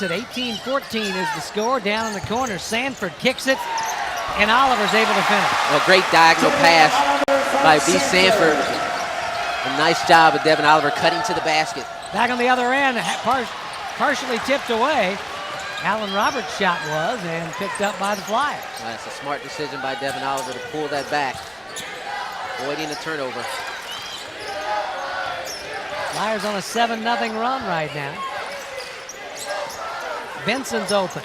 At 18-14 is the score. Down in the corner, Sanford kicks it, and Oliver's able to finish. Well, great diagonal pass by B. Sanford. A nice job of Devin Oliver cutting to the basket. Back on the other end, partially tipped away. Allen Roberts' shot was, and picked up by the Flyers. That's a smart decision by Devin Oliver to pull that back, avoiding a turnover. Flyers on a 7-0 run right now. Benson's open.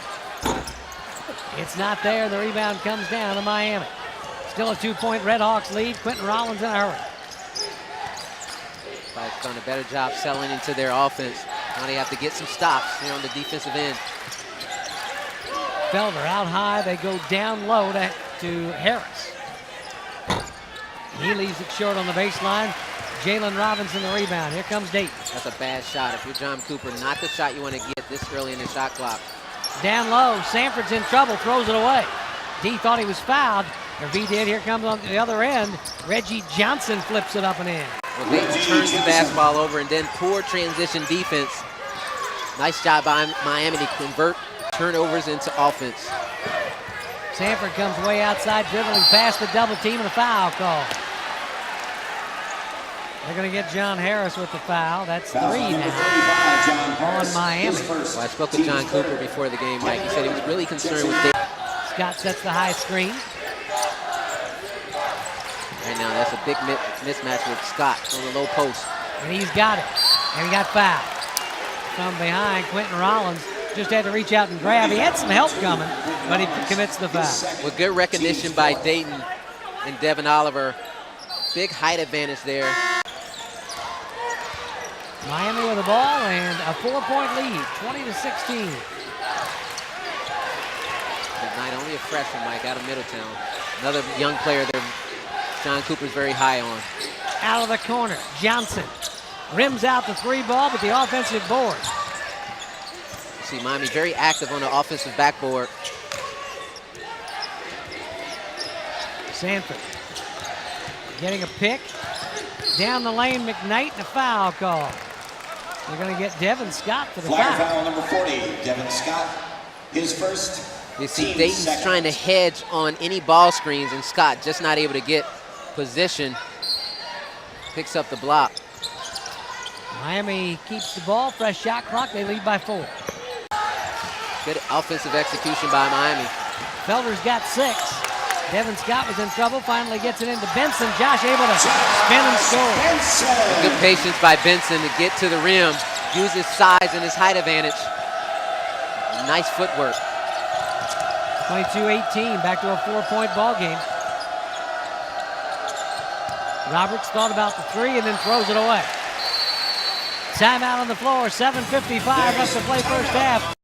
It's not there. The rebound comes down to Miami. Still a 2-point Red Hawks lead. Quentin Rollins in a hurry. Flyers done a better job selling into their offense. Now they have to get some stops here on the defensive end. Felder out high. They go down low to Harris. He leaves it short on the baseline. Jalen Robinson the rebound. Here comes Dayton. That's a bad shot. If you're John Cooper, not the shot you want to get this early in the shot clock. Down low. Sanford's in trouble. Throws it away. D thought he was fouled. Or V did. Here comes on the other end. Reggie Johnson flips it up and in. Well, Dayton turns the basketball over, and then poor transition defense. Nice job by Miami to convert turnovers into offense. Sanford comes way outside, dribbling past the double team, and a foul call. They're going to get John Harris with the foul. That's 3 now on Miami. Well, I spoke with John Cooper before the game, Mike. He said he was really concerned with Dayton. Scott sets the high screen. Right now, that's a big mismatch with Scott on the low post. And he's got it. And he got fouled. From behind, Quentin Rollins just had to reach out and grab. He had some help coming, but he commits the foul. With good recognition by Dayton and Devin Oliver. Big height advantage there. Miami with the ball and a 4-point lead, 20-16. Tonight, only a freshman, Mike, out of Middletown. Another young player there John Cooper's very high on. Out of the corner, Johnson rims out the 3 ball, but the offensive board. You see Miami very active on the offensive backboard. Sanford getting a pick. Down the lane, McKnight, and a foul call. They're going to get Devin Scott for the Flyer foul. foul number 40, Devin Scott, his first. You see Dayton's trying to hedge on any ball screens, and Scott just not able to get position. Picks up the block. Miami keeps the ball, fresh shot clock, they lead by 4. Good offensive execution by Miami. Felder's got 6. Devin Scott was in trouble, finally gets it into Benson. Josh able to spin and score. Good patience by Benson to get to the rim, use his size and his height advantage. Nice footwork. 22-18, back to a 4-point ball game. Roberts thought about the 3 and then throws it away. Timeout on the floor, 7:55 left to play first half.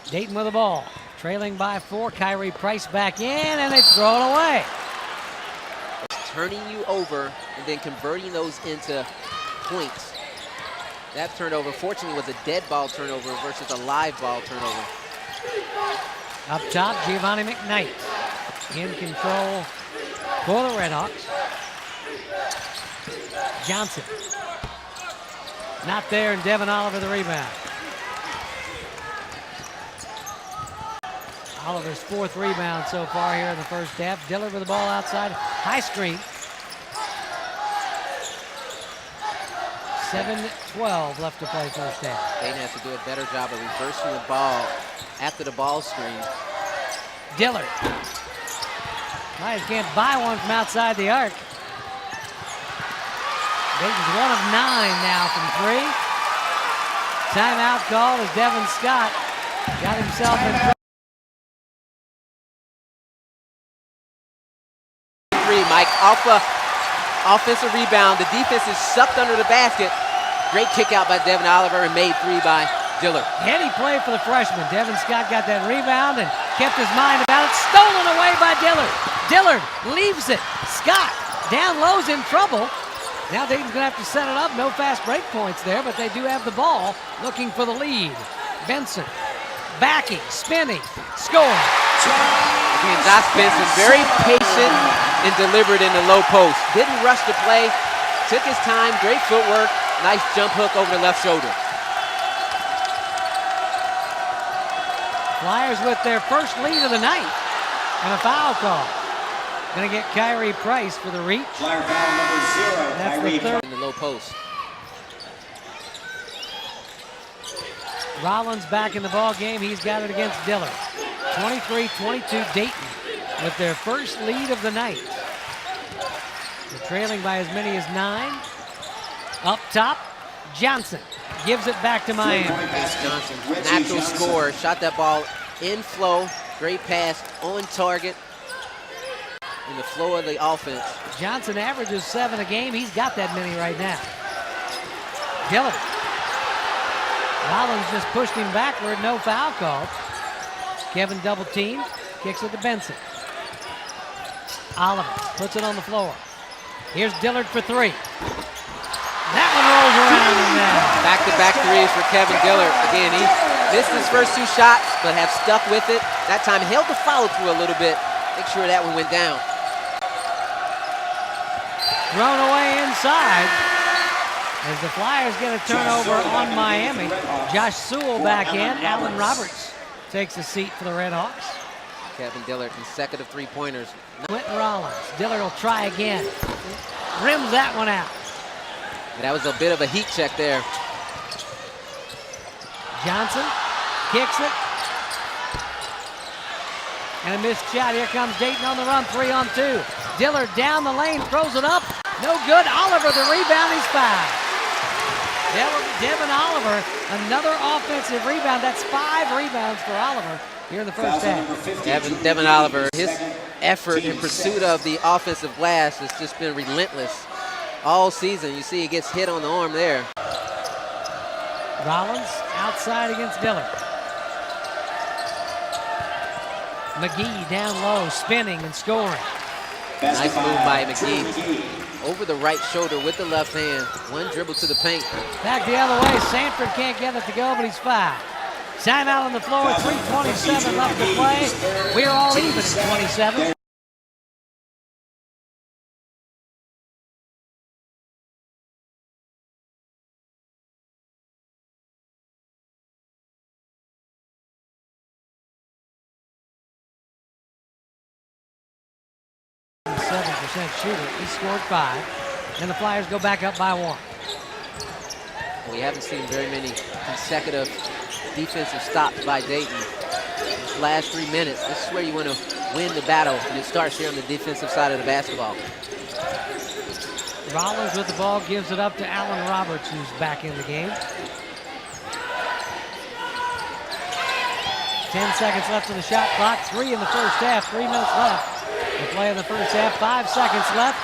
Dayton with the ball, trailing by 4. Kyrie Price back in, and they throw it away. Turning you over and then converting those into points. That turnover, fortunately, was a dead ball turnover versus a live ball turnover. Up top, Giovanni McKnight in control for the Red Hawks. Johnson. Not there, and Devin Oliver the rebound. Oliver's 4th rebound so far here in the first half. Dillard with the ball outside. High screen. 7:12 left to play first half. Dayton has to do a better job of reversing the ball after the ball screen. Dillard. Lions can't buy one from outside the arc. Dayton's 1 of 9 now from 3. Timeout call as Devin Scott got himself in trouble. Mike, off a offensive rebound. The defense is sucked under the basket. Great kick out by Devin Oliver and made 3 by Dillard. Heady play for the freshman. Devin Scott got that rebound and kept his mind about it. Stolen away by Dillard. Dillard leaves it. Scott down low's in trouble. Now Dayton's going to have to set it up. No fast break points there, but they do have the ball, looking for the lead. Benson, backing, spinning, scoring. Again, Josh Benson, very patient and deliberate in the low post. Didn't rush the play, took his time, great footwork, nice jump hook over the left shoulder. Flyers with their first lead of the night, and a foul call. Going to get Kyrie Price for the reach. Flyer foul number 0, That's Kyrie the third. In the low post. Rollins back in the ball game. He's got it against Dillard. 23-22 Dayton with their first lead of the night. They're trailing by as many as 9. Up top, Johnson gives it back to Miami. Johnson, natural scorer, shot that ball in flow. Great pass, on target. In the flow of the offense. Johnson averages 7 a game. He's got that many right now. Dillard. Rollins just pushed him backward. No foul called. Kevin double teamed. Kicks it to Benson. Oliver puts it on the floor. Here's Dillard for 3. That one rolls around and Back-to-back threes for Kevin Dillard. Again, he missed his first 2 shots, but have stuck with it. That time held the follow through a little bit. Make sure that one went down. thrown away inside as the Flyers get a turnover on Miami. Josh Sewell back in. Alan Roberts takes a seat for the Red Hawks. Kevin Dillard, consecutive 3-pointers. Quentin Rollins. Dillard will try again. Rims that one out. That was a bit of a heat check there. Johnson kicks it. And a missed shot. Here comes Dayton on the run. 3-on-2. Dillard down the lane, throws it up. No good. Oliver, the rebound, he's fouled. Devin Oliver, another offensive rebound. That's 5 rebounds for Oliver here in the first half. Devin Oliver, his effort in pursuit of the offensive glass has just been relentless all season. You see he gets hit on the arm there. Rollins outside against Dillard. McGee down low, spinning and scoring. Nice move by McGee. Over the right shoulder with the left hand. One dribble to the paint. Back the other way. Sanford can't get it to go, but he's fouled. Timeout on the floor. 3:27 left to play. We're all even at 27. Shooter. He scored 5. And the Flyers go back up by 1. We haven't seen very many consecutive defensive stops by Dayton. These last 3 minutes, this is where you want to win the battle, and it starts here on the defensive side of the basketball. Rollins with the ball gives it up to Alan Roberts, who's back in the game. 10 seconds left in the shot clock. 3 in the first half. 3 minutes left. The play in the first half, 5 seconds left.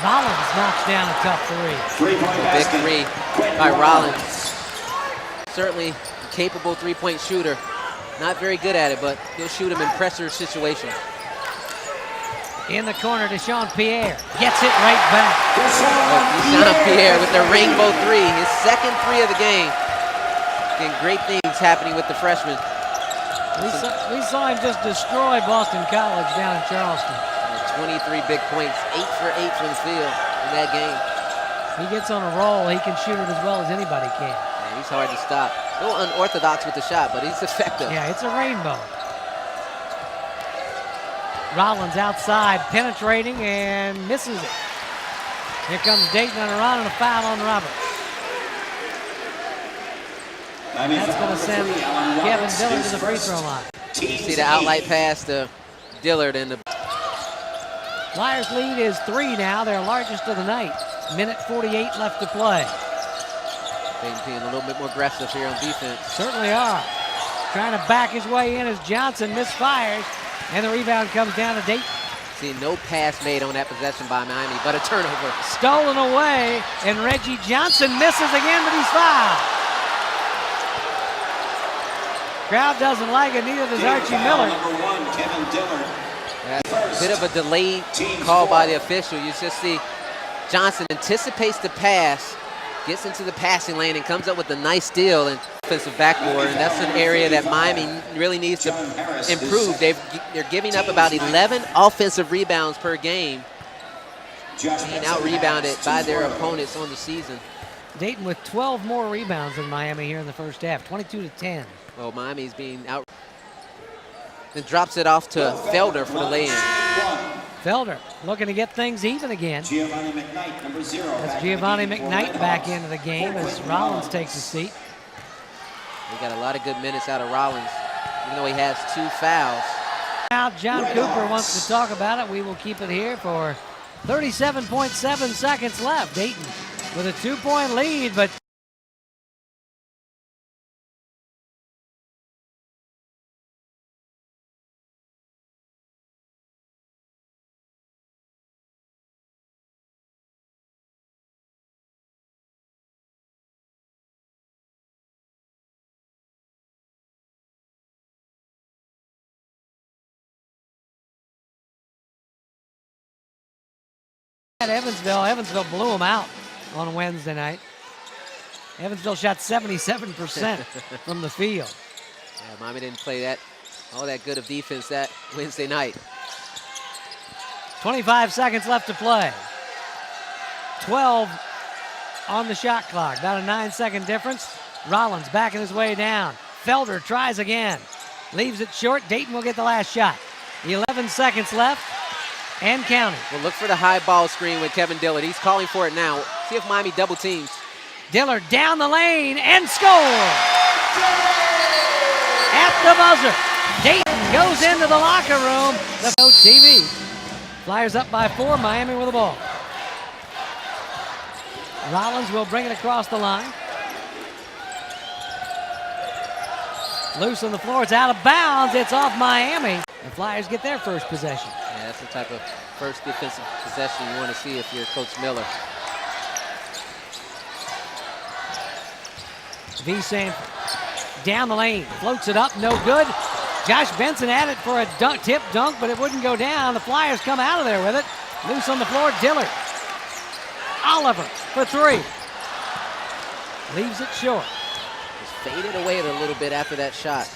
Rollins knocks down a tough 3. Big 3 by Rollins. Certainly a capable 3-point shooter. Not very good at it, but he'll shoot him in pressure situations. In the corner, Deshaun Pierre gets it right back. Deshaun Pierre with the rainbow 3, his second 3 of the game. Again, great things happening with the freshman. We saw him just destroy Boston College down in Charleston. 23 big points, 8 for 8 from the field in that game. He gets on a roll. He can shoot it as well as anybody can. Man, he's hard to stop. A little unorthodox with the shot, but he's effective. Yeah, it's a rainbow. Rollins outside, penetrating and misses it. Here comes Dayton on a run and a foul on Roberts. That's going to send Kevin Dillard to the free throw line. You see the outlight pass to Dillard and the Flyers lead is 3 now, their largest of the night. Minute 48 left to play. Dayton being a little bit more aggressive here on defense. Certainly are. Trying to back his way in as Johnson misfires, and the rebound comes down to Dayton. See, no pass made on that possession by Miami, but a turnover. Stolen away, and Reggie Johnson misses again, but he's fouled. Crowd doesn't like it, neither does Archie Miller. Number 1, Kevin Dillard. A bit of a delayed call by the official. You just see Johnson anticipates the pass, gets into the passing lane, and comes up with a nice steal and offensive backboard. And that's an area that Miami really needs to improve. They're giving up about 11 offensive rebounds per game, being out-rebounded by their opponents on the season. Dayton with 12 more rebounds than Miami here in the first half, 22-10. Well, Miami's being out. Then drops it off to Felder for the lay-in. Felder looking to get things even again. Giovanni McKnight, number 0. That's Giovanni McKnight back into the game as Rollins takes a seat. We got a lot of good minutes out of Rollins, even though he has 2 fouls. Now John Cooper wants to talk about it. We will keep it here for 37.7 seconds left. Dayton with a 2-point lead, but at Evansville blew them out on Wednesday night. Evansville shot 77% from the field. Yeah, Miami didn't play all that good of defense that Wednesday night. 25 seconds left to play. 12 on the shot clock, about a 9-second difference. Rollins backing his way down. Felder tries again, leaves it short. Dayton will get the last shot. 11 seconds left and counting. We'll look for the high ball screen with Kevin Dillard. He's calling for it now. See if Miami double teams. Dillard down the lane and score! At the buzzer, Dayton goes into the locker room. The TV. Flyers up by 4, Miami with the ball. Rollins will bring it across the line. Loose on the floor, it's out of bounds, it's off Miami. The Flyers get their first possession. Yeah, that's the type of first defensive possession you want to see if you're Coach Miller. Sanford down the lane, floats it up, no good. Josh Benson had it for a tip dunk, but it wouldn't go down. The Flyers come out of there with it. Loose on the floor, Dillard. Oliver for 3. Leaves it short. Just faded away a little bit after that shot.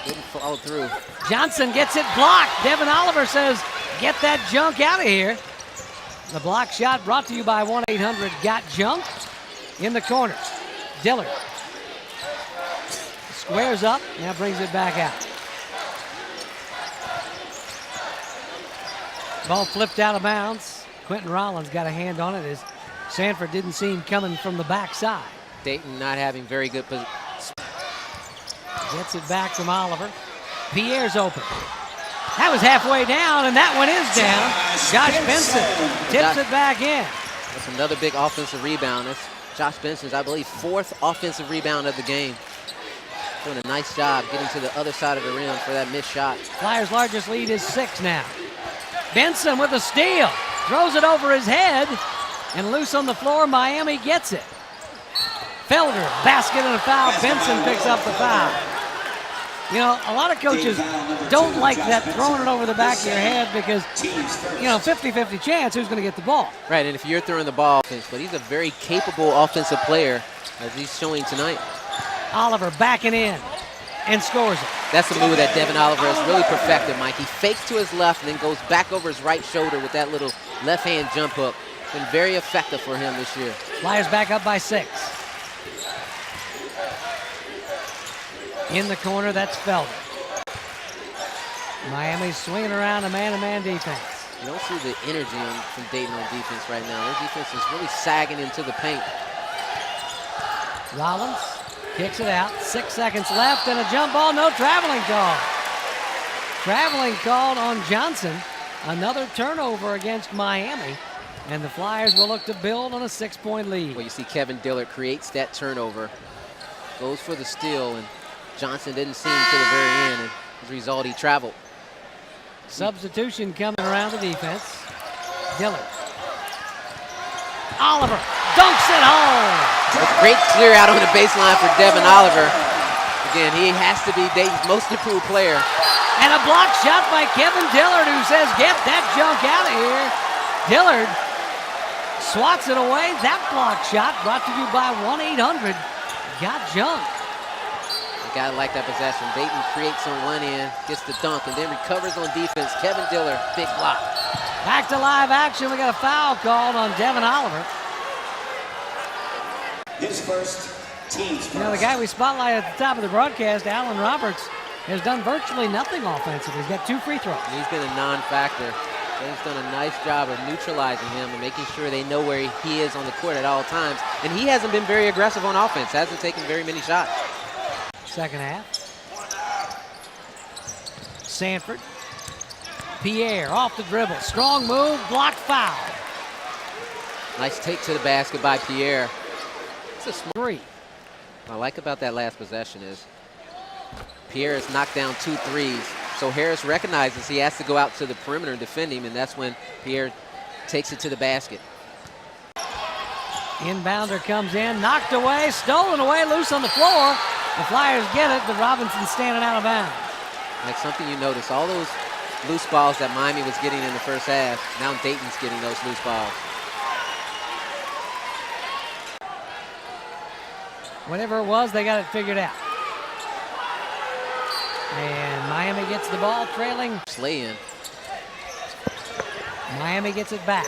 Didn't follow through. Johnson gets it blocked. Devin Oliver says, get that junk out of here. The block shot brought to you by 1-800-GOT-JUNK. In the corner, Dillard squares up, now brings it back out. Ball flipped out of bounds. Quentin Rollins got a hand on it as Sanford didn't see him coming from the backside. Dayton not having very good position. Gets it back from Oliver. Pierre's open. That was halfway down, and that one is down. Josh Benson tips it back in. That's another big offensive rebound. That's Josh Benson's, I believe, 4th offensive rebound of the game. Doing a nice job getting to the other side of the rim for that missed shot. Flyers' largest lead is 6 now. Benson with a steal. Throws it over his head, and loose on the floor, Miami gets it. Felder, basket and a foul. Benson picks up the foul. You know, a lot of coaches don't like that throwing it over the back of your head because, 50-50 chance who's going to get the ball. Right, and if you're throwing the ball, but he's a very capable offensive player as he's showing tonight. Oliver backing in and scores it. That's a move that Devin Oliver has really perfected, Mike. He fakes to his left and then goes back over his right shoulder with that little left-hand jump hook. Been very effective for him this year. Flyers back up by 6. In the corner, that's Felder. Miami's swinging around a man-to-man defense. You don't see the energy from Dayton on defense right now. Their defense is really sagging into the paint. Rollins kicks it out. 6 seconds left and a jump ball. No traveling call. Traveling called on Johnson. Another turnover against Miami. And the Flyers will look to build on a 6-point lead. Well, you see Kevin Dillard creates that turnover. Goes for the steal, and Johnson didn't see him to the very end. And as a result, he traveled. Substitution coming around the defense. Dillard. Oliver dunks it home. A great clear out on the baseline for Devin Oliver. Again, he has to be Dayton's most improved player. And a block shot by Kevin Dillard, who says, get that junk out of here. Dillard swats it away. That block shot brought to you by 1-800-GOT-JUNK. You gotta like that possession. Dayton creates on one end, gets the dunk, and then recovers on defense. Kevin Diller, big block. Back to live action. We got a foul called on Devin Oliver. His first, team's first. You know, the guy we spotlighted at the top of the broadcast, Alan Roberts, has done virtually nothing offensively. He's got 2 free throws. And he's been a non-factor. He's done a nice job of neutralizing him and making sure they know where he is on the court at all times. And he hasn't been very aggressive on offense, hasn't taken very many shots. Second half. Sanford. Pierre off the dribble. Strong move, blocked foul. Nice take to the basket by Pierre. It's a smart 3. What I like about that last possession is Pierre has knocked down 2 threes. So Harris recognizes he has to go out to the perimeter and defend him, and that's when Pierre takes it to the basket. Inbounder comes in, knocked away, stolen away, loose on the floor. The Flyers get it, but Robinson's standing out of bounds. Like something you notice, all those loose balls that Miami was getting in the first half, now Dayton's getting those loose balls. Whatever it was, they got it figured out. And Miami gets the ball trailing. Slay in. Miami gets it back.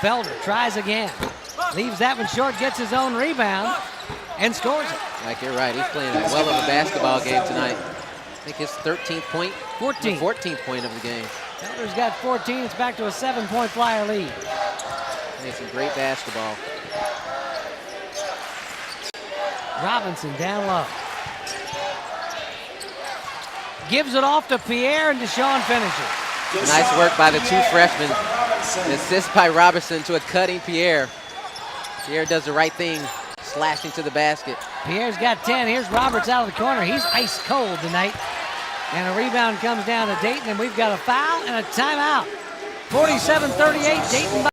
Felder tries again. Leaves that one short, gets his own rebound, and scores it. Like you're right, he's playing a well of a basketball game tonight. I think his 13th point, 14th. 14th point of the game. Felder's got 14. It's back to a 7-point Flyer lead. Playing some great basketball. Robinson down low. Gives it off to Pierre, and Deshaun finishes. Nice work by the 2 freshmen. An assist by Robinson to a cutting Pierre. Pierre does the right thing, slashing to the basket. Pierre's got 10. Here's Roberts out of the corner. He's ice cold tonight. And a rebound comes down to Dayton, and we've got a foul and a timeout. 47-38, Dayton.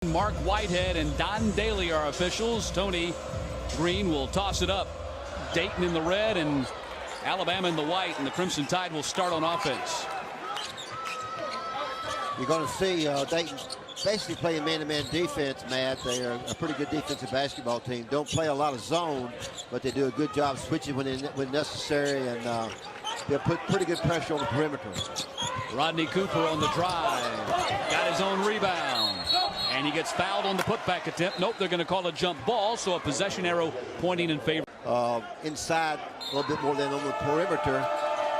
Mark Whitehead and Don Daly are officials. Tony Green will toss it up. Dayton in the red and Alabama in the white, and the Crimson Tide will start on offense. You're going to see Dayton basically playing man-to-man defense, Matt. They are a pretty good defensive basketball team. Don't play a lot of zone, but they do a good job switching when necessary, and they'll put pretty good pressure on the perimeter. Rodney Cooper on the drive. Got his own rebound. And he gets fouled on the putback attempt. Nope, they're going to call a jump ball, so a possession arrow pointing in favor. Inside a little bit more than on the perimeter,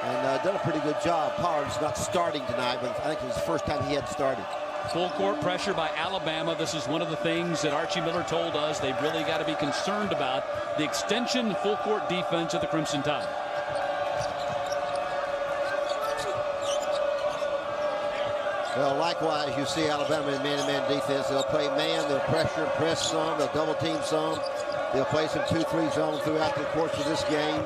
and done a pretty good job. Pollard's not starting tonight, but I think it was the first time he had started. Full court pressure by Alabama. This is one of the things that Archie Miller told us they've really got to be concerned about, the extension, full court defense of the Crimson Tide. Well, likewise, you see Alabama in man-to-man defense. They'll play man, they'll pressure, press some, they'll double team some. They'll play some 2-3 zone throughout the course of this game.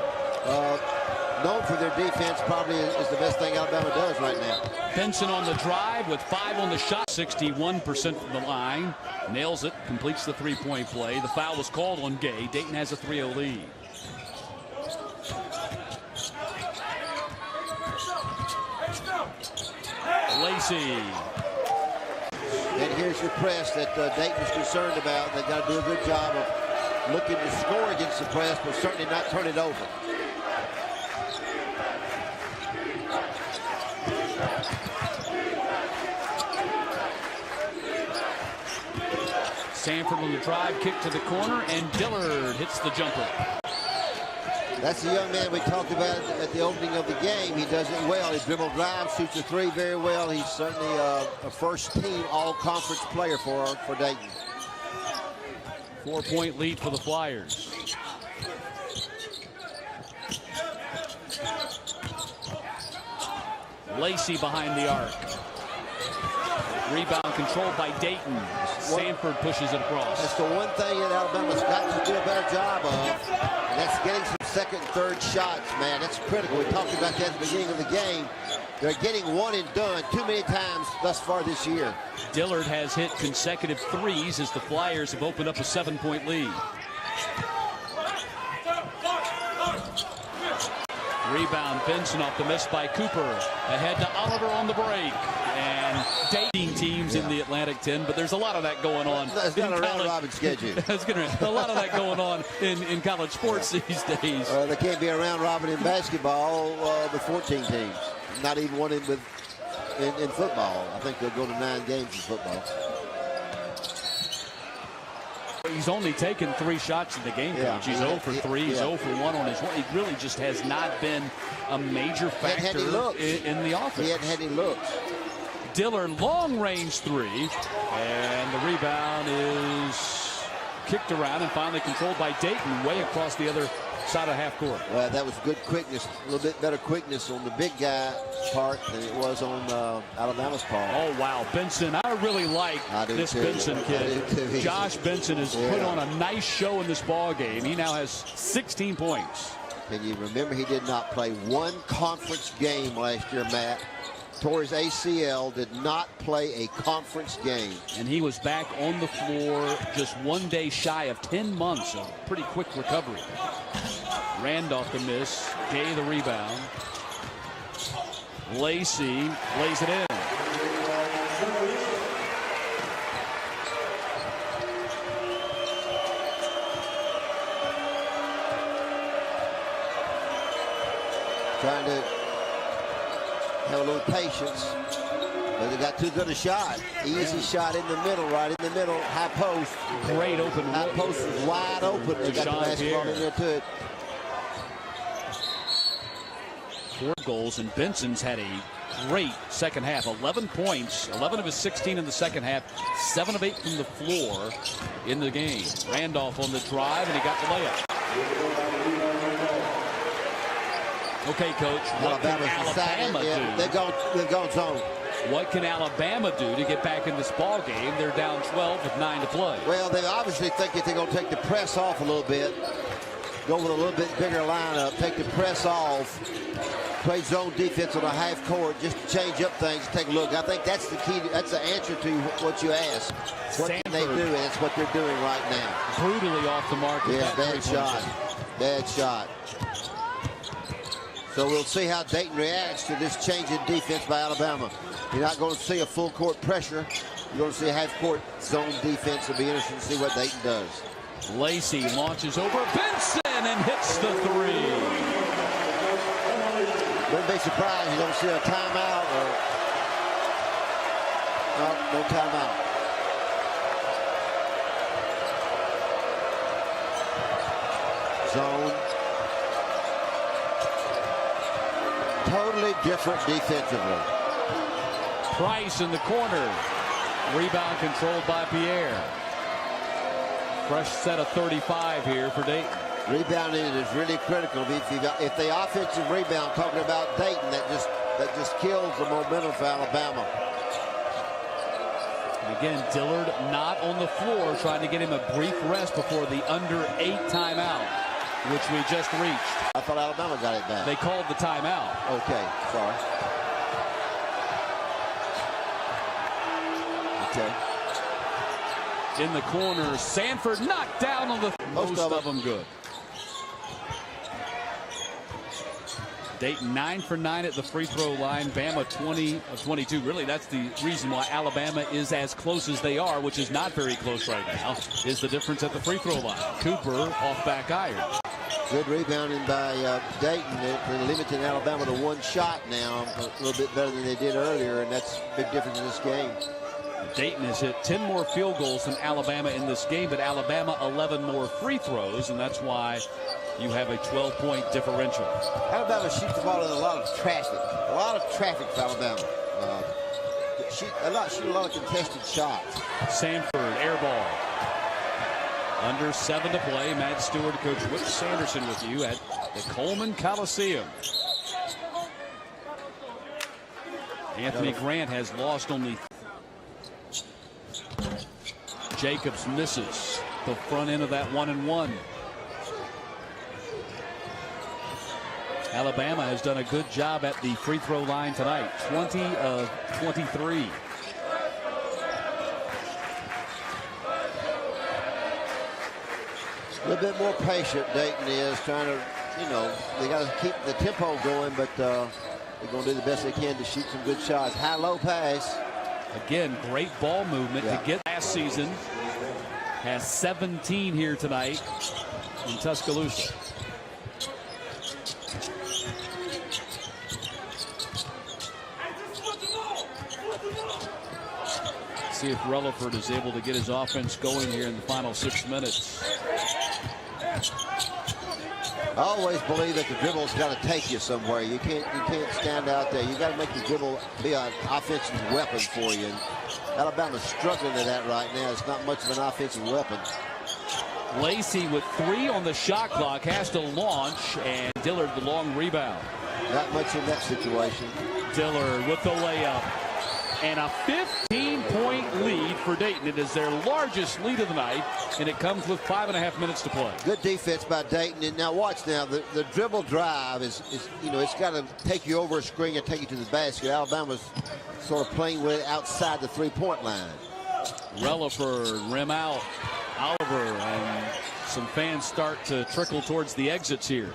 Known for their defense, probably is the best thing Alabama does right now. Benson on the drive with 5 on the shot, 61% from the line. Nails it, completes the three-point play. The foul was called on Gay. Dayton has a 3-0 lead. Lacey. And here's your press that Dayton's concerned about. They've got to do a good job of looking to score against the press, but certainly not turn it over. Sanford on the drive, kick to the corner, and Dillard hits the jumper. That's the young man we talked about at the opening of the game. He does it well. He dribble drive, shoots a 3 very well. He's certainly a first-team all-conference player for Dayton. 4-point lead for the Flyers. Lacey behind the arc. Rebound controlled by Dayton. Sanford pushes it across. That's the one thing that Alabama's got to do a better job of, and that's getting some second and third shots, man. That's critical. We talked about that at the beginning of the game. They're getting one and done too many times thus far this year. Dillard has hit consecutive threes as the Flyers have opened up a 7-point lead. Rebound, Benson off the miss by Cooper. Ahead to Oliver on the break. And dating teams in the Atlantic 10, but there's a lot of that going on. That's not a round-robin schedule. A lot of that going on in college sports these days. There can't be a round-robin in basketball with 14 teams. Not even one in football. I think they'll go to 9 games in football. He's only taken 3 shots in the game, Coach. He's 0 for 3. He's 0 for 1 on his one. He really just has not been a major factor in the offense. He hadn't had any looks. Dillard, long-range 3. And the rebound is kicked around and finally controlled by Dayton way across the other side of half court. Well, that was good quickness, a little bit better quickness on the big guy part than it was on Alabama's part. Oh, wow. Benson, I really like this Benson kid. Josh Benson has put on a nice show in this ball game. He now has 16 points. And you remember he did not play one conference game last year, Matt. Tore his ACL, did not play a conference game. And he was back on the floor just 1 day shy of 10 months. A pretty quick recovery. Randolph the miss. Gay the rebound. Lacey lays it in. Trying to have a little patience, but they got too good a shot. Easy shot in the middle, right in the middle, high post. Great open. High post was wide open. They got the basketball in there to it. 4 goals, and Benson's had a great second half. 11 points, 11 of his 16 in the second half, 7 of 8 from the floor in the game. Randolph on the drive, and he got the layup. Okay, Coach, what can Alabama do? They've gone zone. What can Alabama do to get back in this ball game? They're down 12 with 9 to play. Well, they obviously think that they're going to take the press off a little bit, go with a little bit bigger lineup, take the press off, play zone defense on a half court just to change up things. Take a look. I think that's the key. That's the answer to what you asked. What Sanford, can they do? And that's what they're doing right now. Brutally off the mark. Yeah, bad shot. Bad shot. So we'll see how Dayton reacts to this change in defense by Alabama. You're not going to see a full court pressure. You're going to see a half court zone defense. It'll be interesting to see what Dayton does. Lacey launches over Benson and hits the 3. Wouldn't be surprised you don't see a timeout or no timeout. Zone. Totally different defensively. Price in the corner. Rebound controlled by Pierre. Fresh set of 35 here for Dayton. Rebounding is really critical. If the offensive rebound, talking about Dayton, that just kills the momentum for Alabama. And again, Dillard not on the floor, trying to get him a brief rest before the under 8 timeout, which we just reached. I thought Alabama got it back. They called the timeout. Okay, sorry. Okay. In the corner, Sanford knocked down on the most of them good. Dayton 9 for 9 at the free throw line. Bama 20 of 22. Really, that's the reason why Alabama is as close as they are, which is not very close right now, is the difference at the free throw line. Cooper off back iron. Good rebounding by Dayton. They're limiting Alabama to 1 shot now, a little bit better than they did earlier, and that's a big difference in this game. Dayton has hit 10 more field goals than Alabama in this game, but Alabama 11 more free throws, and that's why you have a 12-point differential. Alabama shoots the ball in a lot of traffic. A lot of traffic for Alabama. Shoot a lot of contested shots. Sanford, air ball. Under 7 to play. Matt Stewart, Coach Whit Sanderson with you at the Coleman Coliseum. Anthony Grant has lost only. Jacobs misses the front end of that 1-and-1. Alabama has done a good job at the free throw line tonight. 20 of 23. A little bit more patient Dayton is, trying to, they got to keep the tempo going, but they're going to do the best they can to shoot some good shots. High-low pass. Again, great ball movement to get last season. Has 17 here tonight in Tuscaloosa. See if Relaford is able to get his offense going here in the final 6 minutes. I always believe that the dribble's got to take you somewhere. You can't stand out there. You got to make the dribble be an offensive weapon for you. And Alabama's struggling to that right now. It's not much of an offensive weapon. Lacey with 3 on the shot clock has to launch, and Dillard the long rebound. Not much in that situation. Dillard with the layup. And a 15-point lead for Dayton. It is their largest lead of the night, and it comes with 5.5 minutes to play. Good defense by Dayton. And now watch now, the dribble drive is it's got to take you over a screen and take you to the basket. Alabama's sort of playing with it outside the three-point line. Relaford, rim out. Oliver, and some fans start to trickle towards the exits here.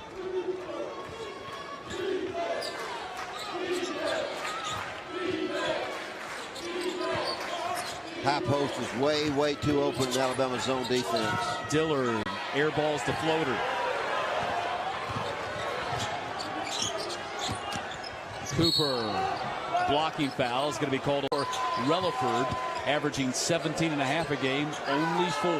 High post is way too open in Alabama's zone defense. Dillard airballs the floater. Cooper, blocking foul is going to be called for Relaford, averaging 17.5 a game, only 4.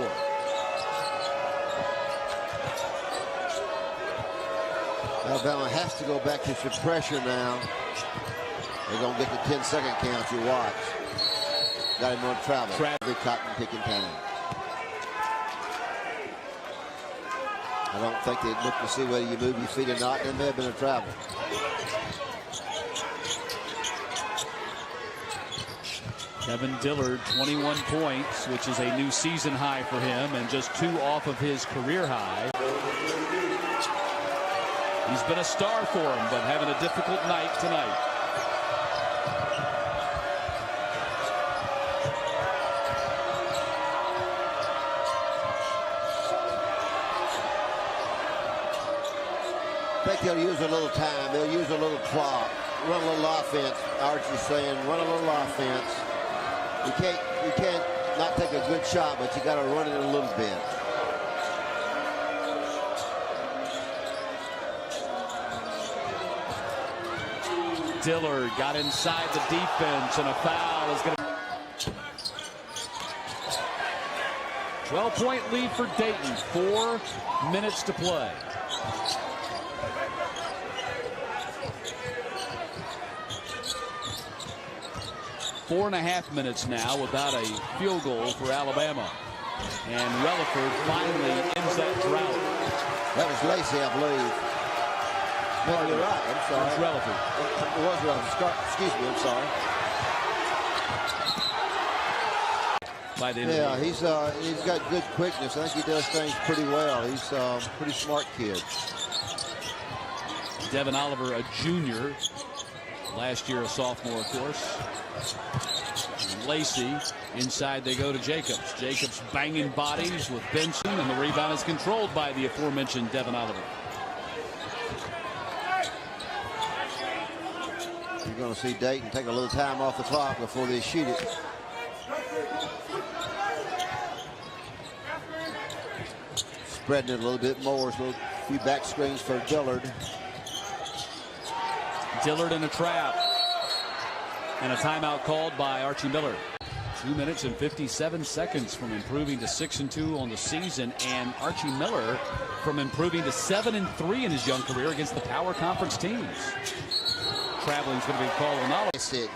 Alabama has to go back to some pressure now. They're going to get the 10-second count. You watch. Got him on travel. Every cotton picking time. I don't think they'd look to see whether you move your feet or not. There may have been a travel. Kevin Dillard, 21 points, which is a new season high for him, and just 2 off of his career high. He's been a star for him, but having a difficult night tonight. I think they'll use a little time. They'll use a little clock. Run a little offense. Archie's saying, run a little offense. You can't not take a good shot, but you got to run it a little bit. Dillard got inside the defense, and a foul is going to. 12-point lead for Dayton. 4 minutes to play. Four and a half minutes now without a field goal for Alabama. And Relaford finally ends that drought. That was Lacey, I believe. No, you're right. I'm sorry. It's Relaford. It was Relaford. Excuse me, I'm sorry. Yeah, he's got good quickness. I think he does things pretty well. He's a pretty smart kid. Devin Oliver, a junior. Last year a sophomore, of course. Lacey, inside they go to Jacobs. Jacobs banging bodies with Benson, and the rebound is controlled by the aforementioned Devin Oliver. You're going to see Dayton take a little time off the clock before they shoot it. Spreading it a little bit more, so a few back screens for Dillard. Dillard in a trap. And a timeout called by Archie Miller. 2 minutes and 57 seconds from improving to 6-2 on the season, and Archie Miller from improving to 7-3 in his young career against the power conference teams. Traveling's going to be called on Oliver.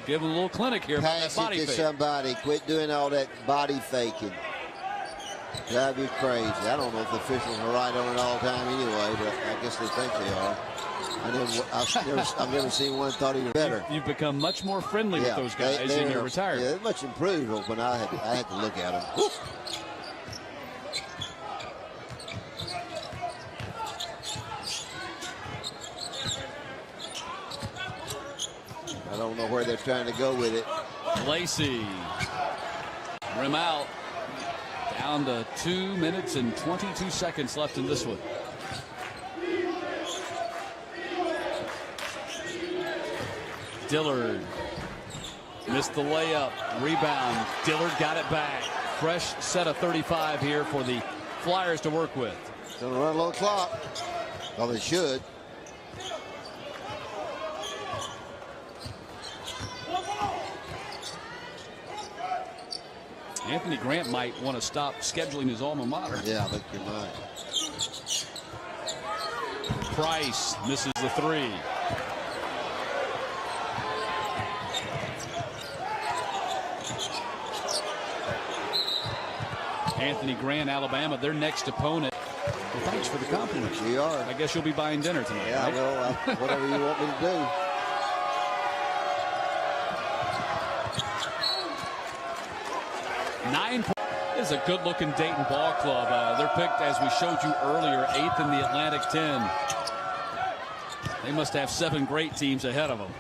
Give him a little clinic here. Pass it to somebody. Quit doing all that body faking. That'd be crazy. I don't know if the officials are right on it all the time anyway, but I guess they think they are. I've never seen one thought he was better. You've become much more friendly with those guys in your retirement. Yeah, they're much improved when I had to look at them. Woo. I don't know where they're trying to go with it. Lacey, rim out. Down to 2 minutes and 22 seconds left in this one. Dillard missed the layup. Rebound. Dillard got it back. Fresh set of 35 here for the Flyers to work with. Gonna run a little clock. Well, they should. Anthony Grant might want to stop scheduling his alma mater. Yeah, I think you're right. Price misses the three. Anthony Grant, Alabama, their next opponent. Well, thanks for the compliment. You are. I guess you'll be buying dinner tonight. Yeah, right? well, whatever you want me to do. This is a good-looking Dayton ball club. They're picked, as we showed you earlier, 8th in the Atlantic 10. They must have 7 great teams ahead of them.